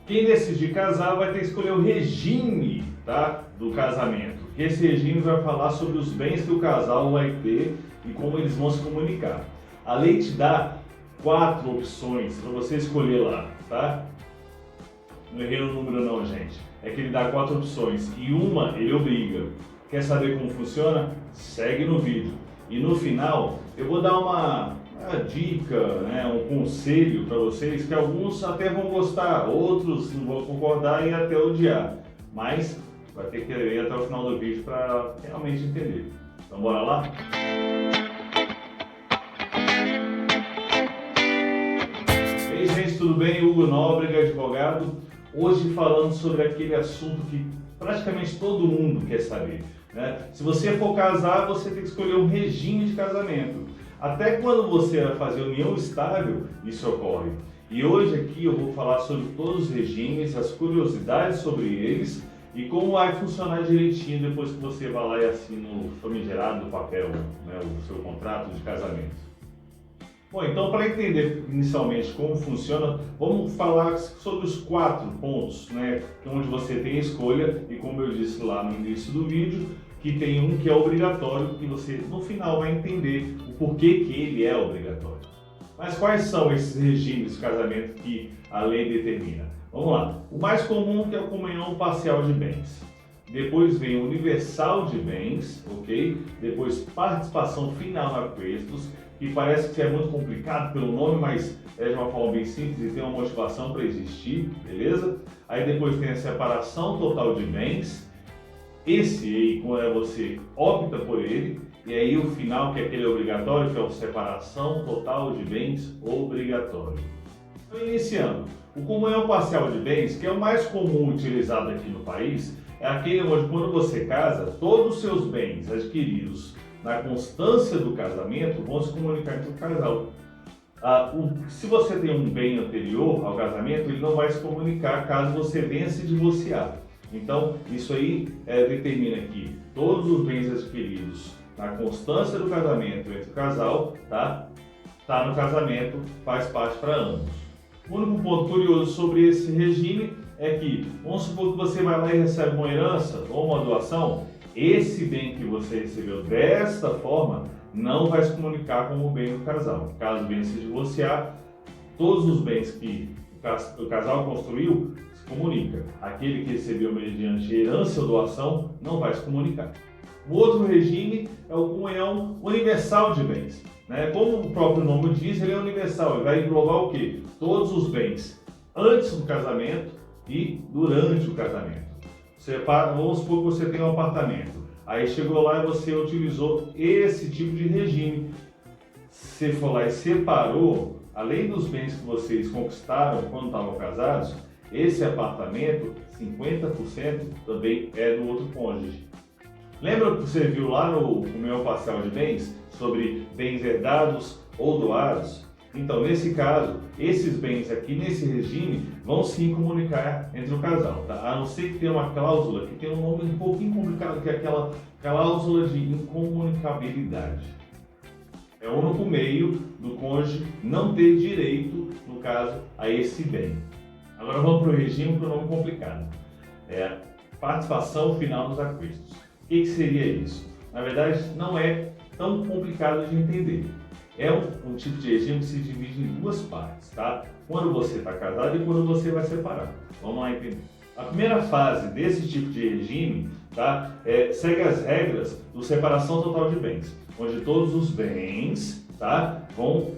Quem decidir casar vai ter que escolher o regime, tá, do casamento. Esse regime vai falar sobre os bens que o casal vai ter e como eles vão se comunicar. A lei te dá 4 opções para você escolher lá, tá? Não errei o número não, gente. É que ele dá 4 opções e uma ele obriga. Quer saber como funciona? Segue no vídeo. E no final eu vou dar uma dica, né, um conselho para vocês que alguns até vão gostar, outros não vão concordar e até odiar. Mas vai ter que ir até o final do vídeo para realmente entender. Então bora lá? E aí, gente, tudo bem? Hugo Nóbrega, advogado. Hoje falando sobre aquele assunto que praticamente todo mundo quer saber, né? Se você for casar, você tem que escolher um regime de casamento. Até quando você vai fazer união estável, isso ocorre. E hoje aqui eu vou falar sobre todos os regimes, as curiosidades sobre eles e como vai funcionar direitinho depois que você vai lá e assina o famigerado papel, né, o seu contrato de casamento. Bom, então para entender inicialmente como funciona, vamos falar sobre os 4 pontos, né, onde você tem a escolha e como eu disse lá no início do vídeo, que tem um que é obrigatório e você no final vai entender o porquê que ele é obrigatório. Mas quais são esses regimes de casamento que a lei determina? Vamos lá. O mais comum que é a comunhão parcial de bens. Depois vem o universal de bens, ok? Depois participação final na aquestos, que parece que é muito complicado pelo nome, mas é de uma forma bem simples e tem uma motivação para existir, beleza? Aí depois tem a separação total de bens. Esse aí, quando você opta por ele, e aí o final, que é aquele obrigatório, que é a separação total de bens obrigatório. Então, iniciando, o comunhão parcial de bens, que é o mais comum utilizado aqui no país, é aquele onde quando você casa, todos os seus bens adquiridos na constância do casamento vão se comunicar entre o casal. Se você tem um bem anterior ao casamento, ele não vai se comunicar caso você venha se divorciar. Então, isso aí determina que todos os bens adquiridos na constância do casamento entre o casal, tá no casamento, faz parte para ambos. O único ponto curioso sobre esse regime é que, vamos supor que você vai lá e recebe uma herança ou uma doação, esse bem que você recebeu desta forma não vai se comunicar como bem do casal. Caso venha se divorciar, todos os bens que o casal construiu se comunica. Aquele que recebeu mediante herança ou doação não vai se comunicar. O outro regime é o comunhão universal de bens, né? Como o próprio nome diz, ele é universal, ele vai englobar o quê? Todos os bens antes do casamento e durante o casamento. Vamos supor que você tem um apartamento, aí chegou lá e você utilizou esse tipo de regime. Você foi lá e separou, além dos bens que vocês conquistaram quando estavam casados, esse apartamento, 50% também é do outro cônjuge. Lembra que você viu lá no comunhão parcial de bens, sobre bens herdados ou doados? Então, nesse caso, esses bens aqui nesse regime vão sim comunicar entre o casal, tá? A não ser que tenha uma cláusula que tem um nome um pouquinho complicado, que é aquela cláusula de incomunicabilidade. É o único meio do cônjuge não ter direito, no caso, a esse bem. Agora vamos para o regime com o nome complicado. É participação final nos aquestos. O que seria isso? Na verdade, não é tão complicado de entender. É um tipo de regime que se divide em 2 partes, tá? Quando você está casado e quando você vai separar. Vamos lá entender. A primeira fase desse tipo de regime, tá, segue as regras do separação total de bens, onde todos os bens, tá,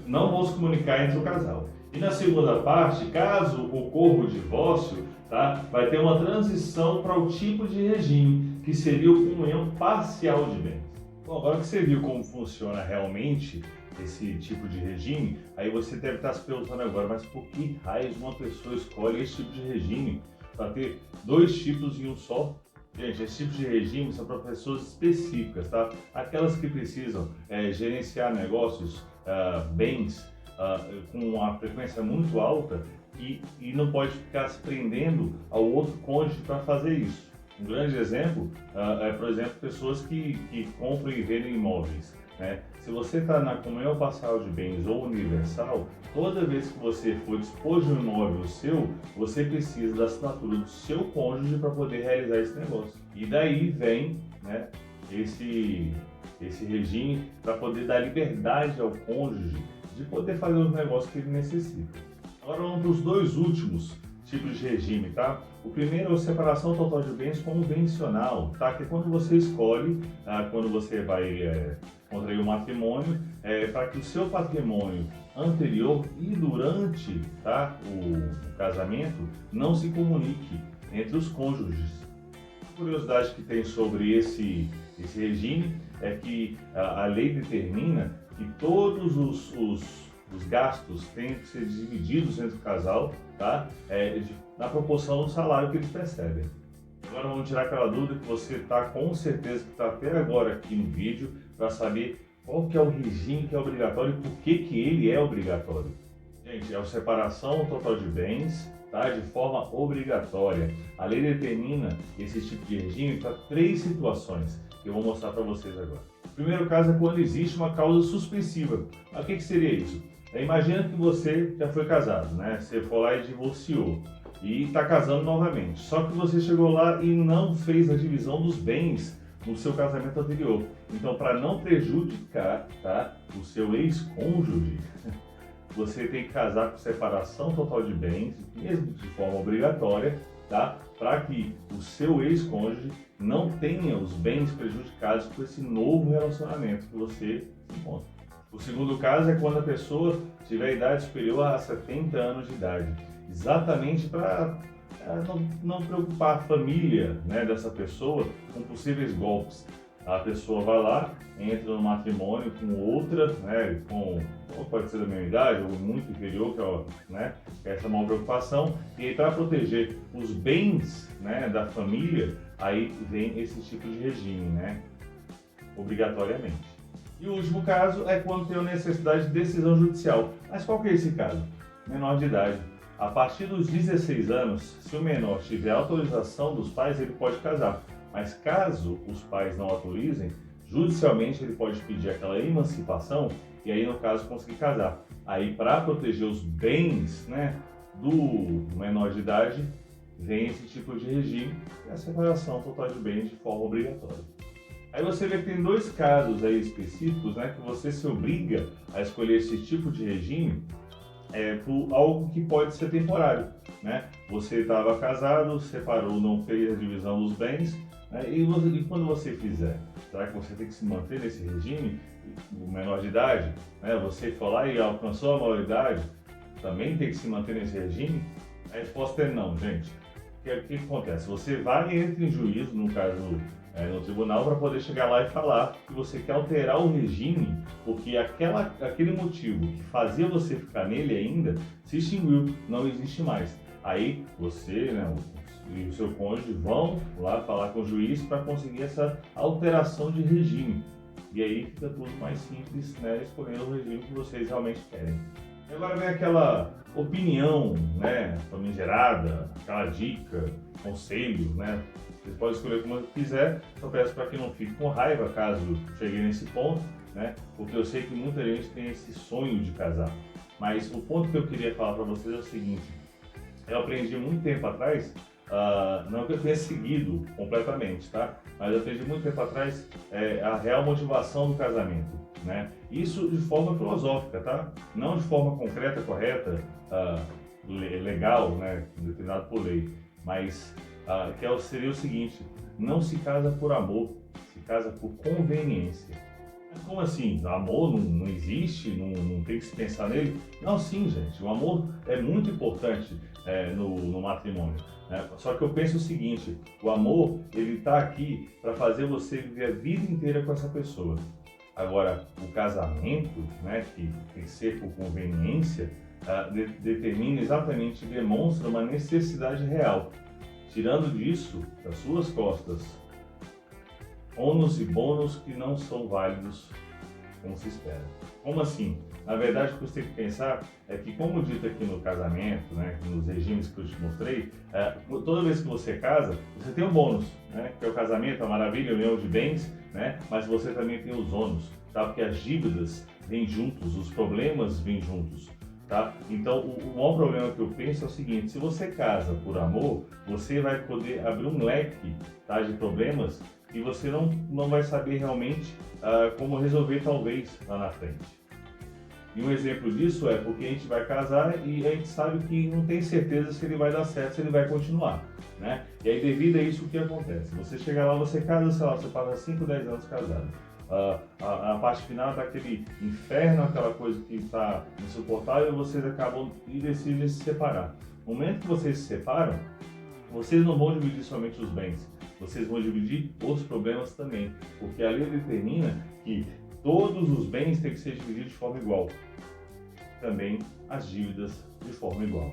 não vão se comunicar entre o casal. E na segunda parte, caso ocorra o divórcio, tá, vai ter uma transição para o tipo de regime, que seria o comunhão parcial de bens. Bom, agora que você viu como funciona realmente esse tipo de regime, aí você deve estar se perguntando agora, mas por que raios uma pessoa escolhe esse tipo de regime para ter 2 tipos em um só? Gente, esse tipo de regime são para pessoas específicas, tá? Aquelas que precisam gerenciar negócios, bens, com uma frequência muito alta e não pode ficar se prendendo ao outro cônjuge para fazer isso. Um grande exemplo por exemplo, pessoas que compram e vendem imóveis. né? Se você está na comunhão parcial de bens ou universal, toda vez que você for dispor de um imóvel seu, você precisa da assinatura do seu cônjuge para poder realizar esse negócio. E daí vem, né, esse regime para poder dar liberdade ao cônjuge de poder fazer os negócios que ele necessita. Agora vamos para os dois últimos tipos de regime, tá? O primeiro é a separação total de bens convencional, tá? Que é quando você escolhe, quando você vai contrair o matrimônio, para que o seu patrimônio anterior e durante, tá, o casamento não se comunique entre os cônjuges. A curiosidade que tem sobre esse regime é que a lei determina que todos os gastos têm que ser divididos entre o casal, tá? Na proporção do salário que eles percebem. Agora vamos tirar aquela dúvida que você está com certeza que está até agora aqui no vídeo para saber qual que é o regime que é obrigatório e por que ele é obrigatório. Gente, é a separação total de bens, tá? De forma obrigatória. A lei determina esse tipo de regime para 3 situações que eu vou mostrar para vocês agora. O primeiro caso é quando existe uma causa suspensiva. Mas o que seria isso? Imagina que você já foi casado, né? Você foi lá e divorciou e está casando novamente. Só que você chegou lá e não fez a divisão dos bens no seu casamento anterior. Então, para não prejudicar, tá, o seu ex-cônjuge, você tem que casar com separação total de bens, mesmo de forma obrigatória, tá? Para que o seu ex-cônjuge não tenha os bens prejudicados por esse novo relacionamento que você se encontra. O segundo caso é quando a pessoa tiver idade superior a 70 anos de idade, exatamente para não preocupar a família, né, dessa pessoa com possíveis golpes. A pessoa vai lá, entra no matrimônio com outra, né, pode ser da mesma idade ou muito inferior, que é essa maior preocupação, e para proteger os bens, né, da família, aí vem esse tipo de regime, né, obrigatoriamente. E o último caso é quando tem a necessidade de decisão judicial. Mas qual que é esse caso? Menor de idade. A partir dos 16 anos, se o menor tiver autorização dos pais, ele pode casar. Mas caso os pais não autorizem, judicialmente ele pode pedir aquela emancipação e aí, no caso, conseguir casar. Aí, para proteger os bens, né, do menor de idade, vem esse tipo de regime, que é a separação total de bens de forma obrigatória. Aí você vê que tem 2 casos aí específicos, né, que você se obriga a escolher esse tipo de regime por algo que pode ser temporário, né? Você estava casado, separou, não fez a divisão dos bens, né, e quando você fizer, será que você tem que se manter nesse regime? O menor de idade, né? Você foi lá e alcançou a maioridade, também tem que se manter nesse regime? A resposta é não, gente. O que acontece? Você vai e entra em juízo, no caso no tribunal, para poder chegar lá e falar que você quer alterar o regime, porque aquele motivo que fazia você ficar nele ainda se extinguiu, não existe mais. Aí você, né, e o seu cônjuge vão lá falar com o juiz para conseguir essa alteração de regime. E aí fica tudo mais simples, né, escolhendo o regime que vocês realmente querem. E agora vem aquela opinião, né, famigerada, aquela dica, conselho, né? Vocês podem escolher como quiser, só peço para que não fique com raiva caso chegue nesse ponto, né? Porque eu sei que muita gente tem esse sonho de casar. Mas o ponto que eu queria falar para vocês é o seguinte: eu aprendi muito tempo atrás, não que eu tenha seguido completamente, tá? Mas eu aprendi muito tempo atrás a real motivação do casamento, né? Isso de forma filosófica, tá? Não de forma concreta, correta, legal, né? Determinado por lei, mas que seria o seguinte: não se casa por amor, se casa por conveniência. Mas como assim? O amor não existe? Não tem que se pensar nele? Não, sim, gente. O amor é muito importante no matrimônio. Né? Só que eu penso o seguinte: o amor, ele está aqui para fazer você viver a vida inteira com essa pessoa. Agora, o casamento, né, que tem que ser por conveniência, determina exatamente, demonstra uma necessidade real. Tirando disso, das suas costas, ônus e bônus que não são válidos como se espera. Como assim? Na verdade, o que você tem que pensar é que, como dito aqui no casamento, né, nos regimes que eu te mostrei, toda vez que você casa, você tem um bônus, né, que é o casamento, a maravilha, a união de bens, né, mas você também tem os ônus. tá? Porque as dívidas vêm juntos, os problemas vêm juntos. Tá? Então, o maior problema que eu penso é o seguinte: se você casa por amor, você vai poder abrir um leque, tá, de problemas e você não vai saber realmente como resolver, talvez, lá na frente. E um exemplo disso é porque a gente vai casar e a gente sabe que não tem certeza se ele vai dar certo, se ele vai continuar, né? E aí, devido a isso, o que acontece? Você chega lá, você casa, sei lá, você passa 5, 10 anos casado. A parte final tá aquele inferno, aquela coisa que está insuportável, e vocês acabam e decidem se separar. No momento que vocês se separam, vocês não vão dividir somente os bens, vocês vão dividir outros problemas também, porque a lei determina que todos os bens têm que ser divididos de forma igual, também as dívidas de forma igual.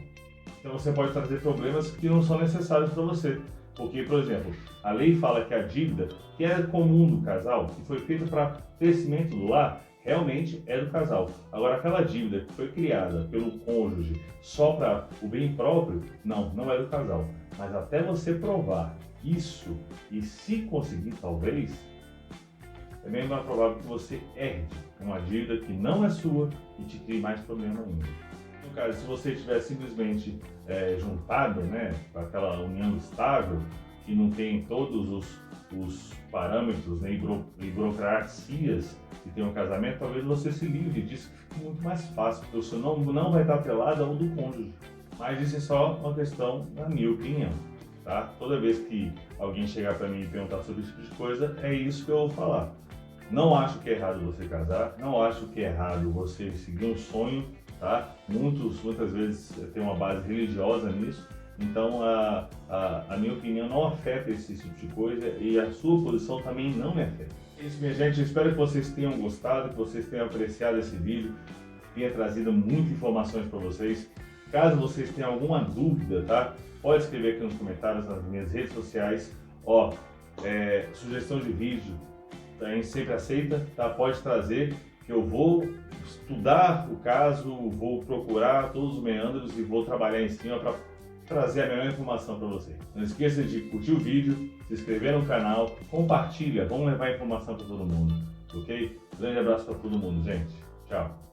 Então você pode trazer problemas que não são necessários para você. Porque, por exemplo, a lei fala que a dívida que é comum do casal, que foi feita para crescimento do lar, realmente é do casal. Agora, aquela dívida que foi criada pelo cônjuge só para o bem próprio, não é do casal. Mas até você provar isso, e se conseguir talvez, é bem mais provável que você herde uma dívida que não é sua e te crie mais problema ainda. No caso, se você estiver simplesmente juntado, né, com aquela união estável, que não tem todos os parâmetros, né, e burocracias que tem um casamento, talvez você se livre disso, que fique muito mais fácil, porque o seu não vai estar atrelado ao do cônjuge. Mas isso é só uma questão da minha opinião, tá? Toda vez que alguém chegar para mim e perguntar sobre esse tipo de coisa, é isso que eu vou falar. Não acho que é errado você casar, não acho que é errado você seguir um sonho, tá? Muitas vezes tem uma base religiosa nisso, então a minha opinião não afeta esse tipo de coisa e a sua posição também não me afeta. É isso, minha gente, eu espero que vocês tenham gostado, que vocês tenham apreciado esse vídeo, tenha trazido muitas informações para vocês. Caso vocês tenham alguma dúvida, tá? Pode escrever aqui nos comentários, nas minhas redes sociais. Sugestão de vídeo, a gente sempre aceita, tá? Pode trazer, que eu vou estudar o caso, vou procurar todos os meandros e vou trabalhar em cima para trazer a melhor informação para você. Não esqueça de curtir o vídeo, se inscrever no canal, compartilha, vamos levar a informação para todo mundo, ok? Grande abraço para todo mundo, gente. Tchau.